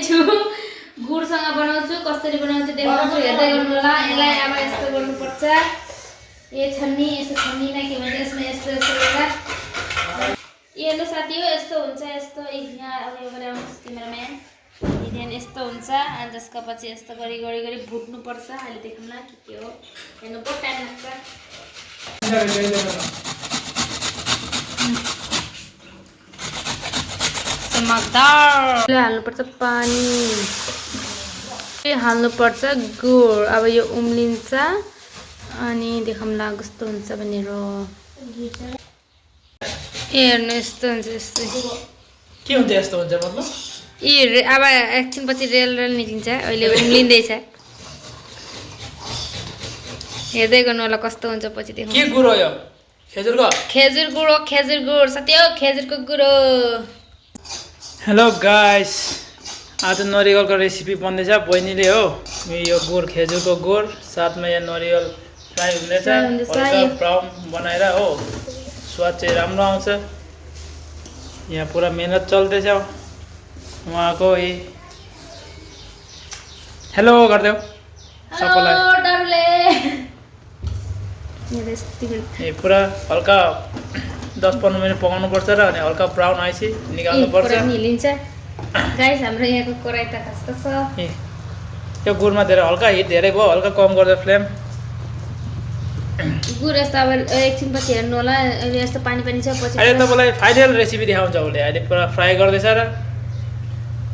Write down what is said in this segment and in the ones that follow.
छु गुडसँग बनाउँछु कसरी बनाउँछु देखाउँछु हेर्दै गर्नु होला यसलाई अब यस्तो गर्नुपर्छ यो छन्नी यसो छन्नीमा के भन्छ यसमा यस्तो यस्तो गरेर यो लो साथी हो यस्तो हुन्छ यस्तो यहाँ अब यो गरेर आउनुहोस् क्यामेराम्यान ध्यान यस्तो हुन्छ अनि त्यसको पछि यस्तो गरी गरी गरी भुट्नुपर्छ अहिले देखाउँला के हो हेर्नु बहुत टाइम लाग्छ मगदार हाल्नुपर्छ पानी हाल्नुपर्छ गुड अब यो उम्लिन्छ अनि देखाउँला कस्तो हुन्छ भनेर हेर्नु यस्तो हुन्छ यस्तो के हुन्छ यस्तो हुन्छ मतलब ए अब एकछिन पछि रेल रेल निस्किन्छ अहिले उम्लिँदैछ हेर्दै गर्नु होला कस्तो हुन्छ पछि देखाउँछु के गुड हो यो खेजुरको खेजुर गुड साथी हो खेजुरको गुड हो हेलो गाइस आज नरिवलको रेसिपी बन्दैछ बहिनीले हो यो गुड खेजुरको गुड साथमा यहाँ नरिवल फ्राई हुँदैछ ब्राउन बनाएर हो स्वाद चाहिँ राम्रो आउँछ यहाँ पुरा मेहनत चल्दैछ उहाँको हेलो गरिदेऊ सबैलाई ए पुरा हल्का 10-15 मिनट पकाउनु पर्छ र अनि हल्का ब्राउन आएपछि निकाल्नु पर्छ हिलिन्छ गाइस हाम्रो यहाँको कराई त कस्तो छ यो गुडमा धेरै हल्का हिट धेरै भयो हल्का कम गर्दा फ्लेम गुड यस्तो अब एकछिन पछि हेर्नु होला अहिले यस्तो पानी पानी छ पछि अहिले तपाईँलाई फाइनल रेसिपी देखाउँछ उसले अहिले पुरा फ्राई गर्दैछ र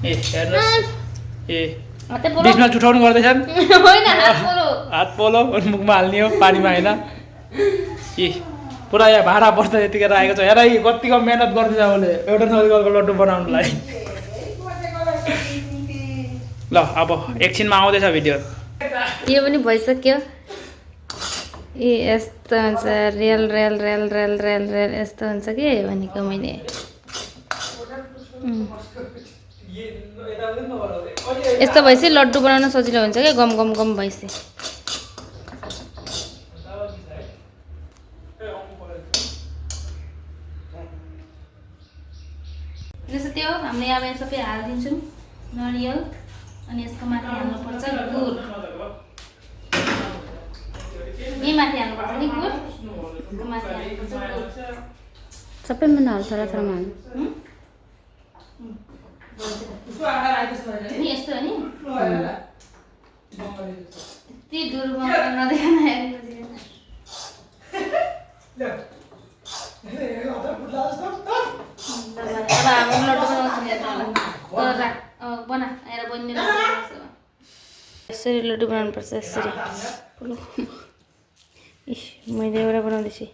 ए हेर्नुहोस् ए बिचमा चुठाउनु गर्दैछन् होइन हात पोलो अनि मुखमा हाल्ने हो पानीमा होइन ए पुरा यहाँ भाडा पर्छ यतिखेर आएको छ हेर कतिको मेहनत गर्दैछ उसले एउटा नरिवलको लड्डु बनाउनुलाई ल अब एकछिनमा आउँदैछ भिडियो यो पनि भइसक्यो ए यस्तो हुन्छ rail rail rail rail rail rail यस्तो हुन्छ कि भनेको मैले यस्तो भएपछि लड्डु बनाउन सजिलो हुन्छ क्या गम गम गम भएपछि त्यो हामीले अब सबै हालिदिन्छौँ नरिवल अनि यसको माथि हाल्नुपर्छ गुड यही माथि हाल्नुपर्छ नि गुड यसको माथि हाल्नुपर्छ गुड सबैमा नहाल्छ थोडा थोडामा हाल्नु यस्तो हो नि यति दुर्गम नदेखान बना आएर बन्ने यसरी लड्डु बनाउनुपर्छ यसरी मैले एउटा बनाउँदैछु